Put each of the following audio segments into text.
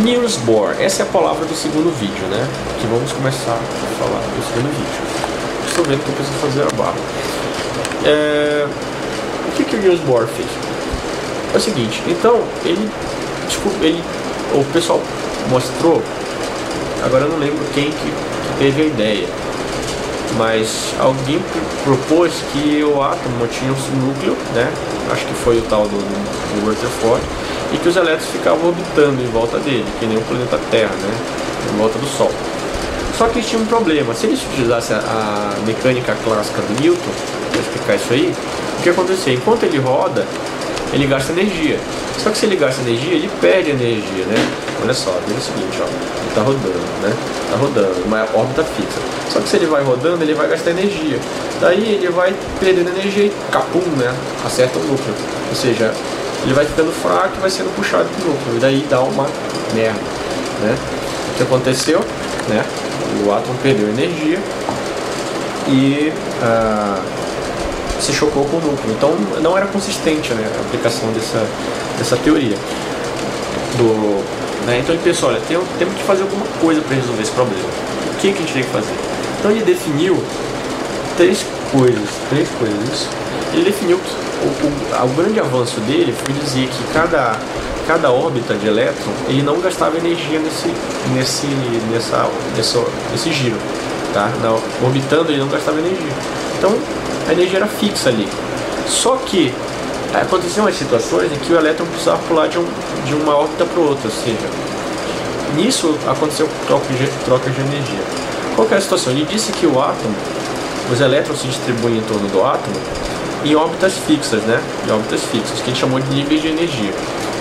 Niels Bohr, essa é a palavra do segundo vídeo, né? Que vamos começar a falar do segundo vídeo. Estou vendo que eu preciso fazer a barra. O que o Niels Bohr fez? É o seguinte, então, o pessoal mostrou, agora eu não lembro quem que teve a ideia, mas alguém propôs que o átomo tinha um núcleo, né? Acho que foi o tal do Rutherford, e que os elétrons ficavam orbitando em volta dele, que nem o planeta Terra, né? Em volta do Sol. Só que tinha um problema. Se eles utilizassem a mecânica clássica do Newton para explicar isso aí, o que acontecia? Enquanto ele roda, ele gasta energia. Só que se ele gasta energia, ele perde energia, né? Olha só, veja o seguinte, ó, ele está rodando, né? Está rodando, uma órbita fixa. Só que se ele vai rodando, ele vai gastar energia. Daí ele vai perdendo energia e capum, né? Acerta o núcleo. Ou seja, ele vai ficando fraco e vai sendo puxado pro núcleo. E daí dá uma merda, né? O que aconteceu, né? O átomo perdeu energia e se chocou com o núcleo. Então não era consistente, né, a aplicação dessa teoria. Né? Então ele pensou, olha, temos que fazer alguma coisa para resolver esse problema. O que a gente tem que fazer? Então ele definiu três coisas. Ele definiu que o grande avanço dele foi dizer que cada órbita de elétron ele não gastava energia nesse giro, tá? Orbitando ele não gastava energia. Então a energia era fixa ali. Só que aconteciam as situações em que o elétron precisava pular de uma órbita para outra, ou seja, nisso aconteceu troca de energia. Qual que é a situação? Ele disse que o átomo, os elétrons se distribuem em torno do átomo em órbitas fixas, né? Em órbitas fixas, que ele chamou de níveis de energia.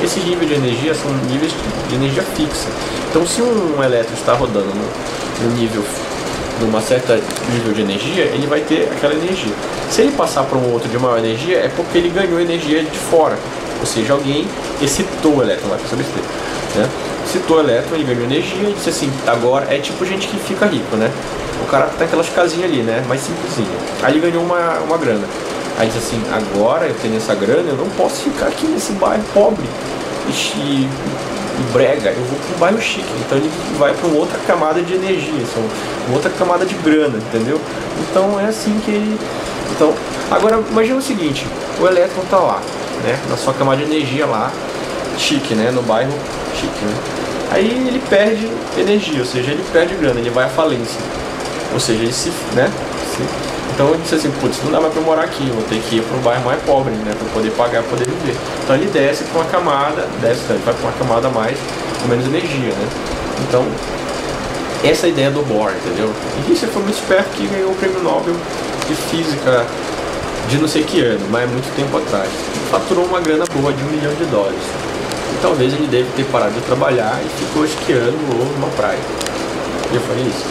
Esses níveis de energia são níveis de energia fixa. Então, se um elétron está rodando numa certa nível de energia, ele vai ter aquela energia. Se ele passar para um outro de maior energia, é porque ele ganhou energia de fora. Ou seja, alguém excitou o elétron, vai para besteira, né? Excitou o elétron, ele ganhou energia e disse assim, agora é tipo gente que fica rico, né? O cara tá aquelas casinhas ali, né? Mais simplesinha. Aí ele ganhou uma grana. Aí diz assim, agora eu tenho essa grana, eu não posso ficar aqui nesse bairro pobre e brega, eu vou para um bairro chique. Então ele vai para uma outra camada de energia, uma outra camada de grana, entendeu? Então é assim que ele... Então, agora imagina o seguinte, o elétron tá lá, né? Na sua camada de energia lá, chique, né? No bairro chique, né? Aí ele perde energia, ou seja, ele perde grana, ele vai à falência. Ou seja, ele né? Então ele disse assim, putz, não dá mais pra eu morar aqui, eu vou ter que ir para um bairro mais pobre, né, para poder pagar, para poder viver. Então ele desce para uma camada, ele vai para uma camada mais, com menos energia, né. Então, essa é a ideia do Bohr, entendeu? E isso foi muito esperto que ganhou o prêmio Nobel de Física de não sei que ano, mas é muito tempo atrás. Faturou uma grana boa de $1 milhão. E talvez ele deve ter parado de trabalhar e ficou esquiando ou numa praia. Eu falei isso.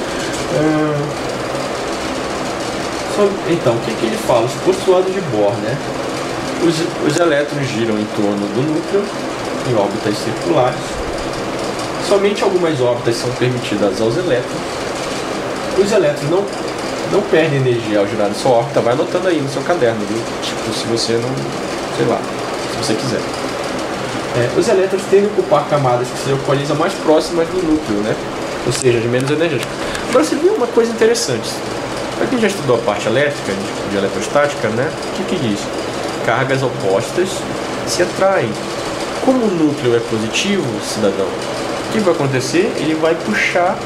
Então, o que ele fala? Os postulados de Bohr, né? Os elétrons giram em torno do núcleo, em órbitas circulares. Somente algumas órbitas são permitidas aos elétrons. Os elétrons não perdem energia ao girar em sua órbita. Vai anotando aí no seu caderno, viu? Tipo, se você não... sei lá, se você quiser. Os elétrons tendem a ocupar camadas que se localizam mais próximas do núcleo, né? Ou seja, de menos energética. Agora você viu uma coisa interessante. Para quem já estudou a parte elétrica, de eletrostática, né? O que diz? Cargas opostas se atraem. Como o núcleo é positivo, cidadão, o que vai acontecer? Ele vai puxar,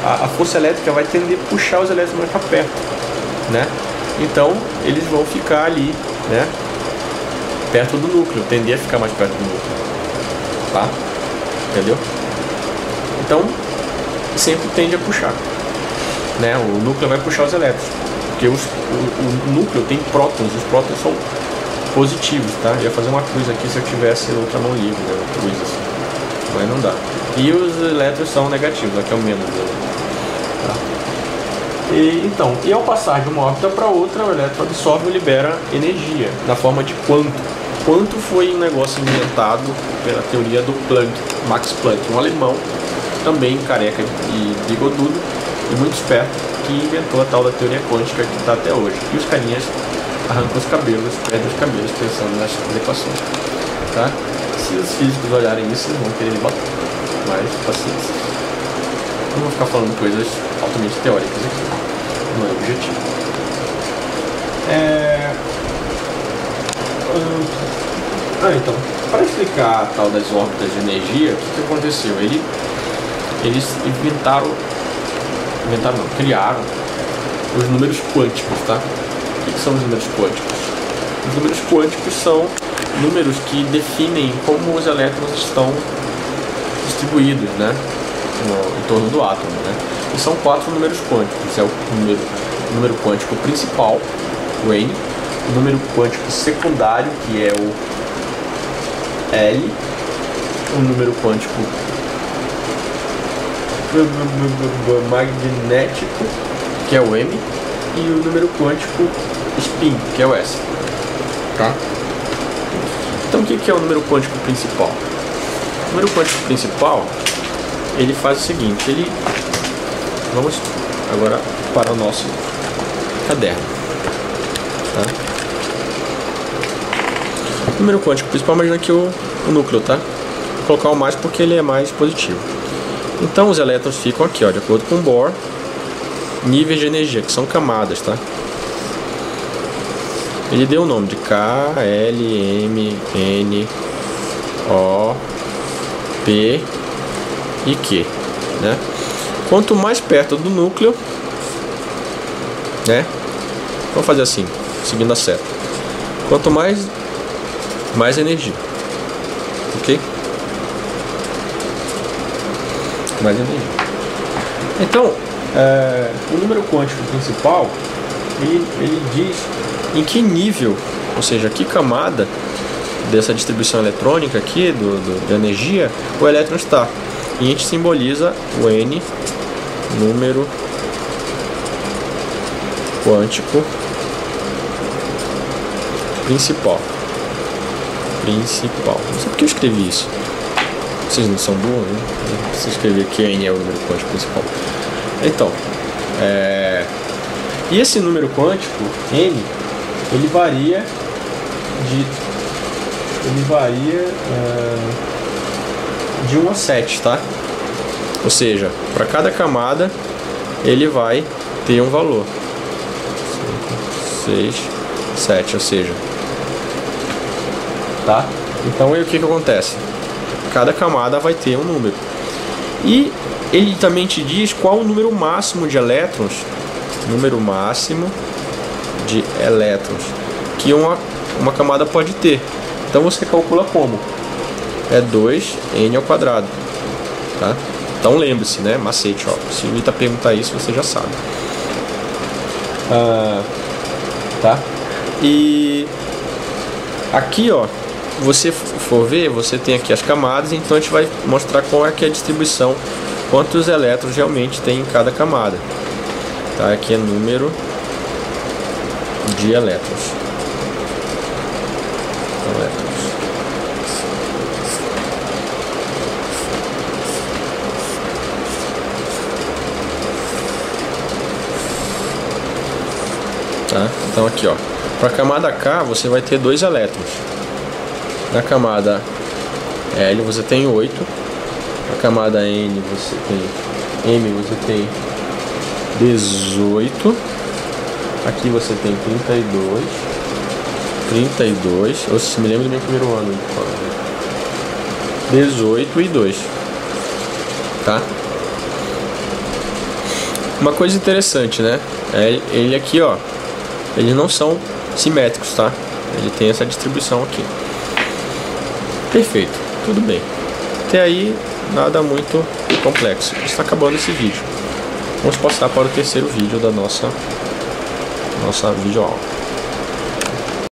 a força elétrica vai tender a puxar os elétrons mais para perto, né? Então, eles vão ficar ali, né? Perto do núcleo, tender a ficar mais perto do núcleo, tá? Entendeu? Então, sempre tende a puxar. Né? O núcleo vai puxar os elétrons, porque o núcleo tem prótons, os prótons são positivos, tá? Eu ia fazer uma cruz aqui se eu tivesse outra mão livre, né? Uma cruz assim, mas não dá. E os elétrons são negativos, aqui é o menos, tá? E ao passar de uma órbita para outra, o elétron absorve e libera energia na forma de quanto. Quanto foi um negócio inventado pela teoria do Planck, Max Planck, um alemão, também careca e bigodudo, e muito esperto, que inventou a tal da teoria quântica que está até hoje. E os carinhas arrancam os cabelos, perdem os cabelos pensando nas equações, tá? Se os físicos olharem isso, eles vão querer me bater. mas paciência. Não vou ficar falando coisas altamente teóricas aqui, não é o objetivo. Então, para explicar a tal das órbitas de energia, o que aconteceu? Eles criaram os números quânticos, tá? O que são os números quânticos? Os números quânticos são números que definem como os elétrons estão distribuídos, né? Em torno do átomo, né? E são 4 números quânticos. É o número quântico principal, o N, o número quântico secundário, que é o L, o número quântico magnético, que é o M, e o número quântico spin, que é o S. Tá? Então o que é o número quântico principal? O número quântico principal, ele faz o seguinte, vamos agora para o nosso caderno. Tá? O número quântico principal, imagina aqui o núcleo, tá? Vou colocar o mais porque ele é mais positivo. Então os elétrons ficam aqui, ó, de acordo com Bohr, níveis de energia, que são camadas, tá? Ele deu o nome de K, L, M, N, O, P e Q, né? Quanto mais perto do núcleo, né? Vamos fazer assim, seguindo a seta. Quanto mais energia, ok? Mais energia. Então, o número quântico principal, ele diz em que nível, ou seja, que camada dessa distribuição eletrônica aqui, da energia, o elétron está. E a gente simboliza o N, número quântico principal. Não sei porque eu escrevi isso. Vocês não são burros, né? Se escrever que N é o número quântico principal. Então, e esse número quântico, N, ele varia de 1 a 7, tá? Ou seja, para cada camada ele vai ter um valor 5, 6, 7, ou seja, tá? Então aí o que acontece? Cada camada vai ter um número. E ele também te diz qual o número máximo de elétrons, que uma camada pode ter. Então você calcula como? É 2n ao quadrado, tá? Então lembre-se, né? Macete, ó. Se o Ita perguntar isso, você já sabe. Tá? E aqui, ó, você for ver, você tem aqui as camadas, então a gente vai mostrar qual é que é a distribuição, quantos elétrons realmente tem em cada camada. Tá? Aqui é número de elétrons. Tá? Então aqui, ó, para a camada K você vai ter 2 elétrons. Na camada L você tem 8. Na camada N você tem 18. Aqui você tem 32. Eu me lembro do meu primeiro ano. 18 e 2. Tá? Uma coisa interessante, né? Ele aqui, ó, eles não são simétricos, tá? Ele tem essa distribuição aqui. Perfeito, tudo bem. Até aí, nada muito complexo. Está acabando esse vídeo. Vamos passar para o terceiro vídeo da nossa videoaula.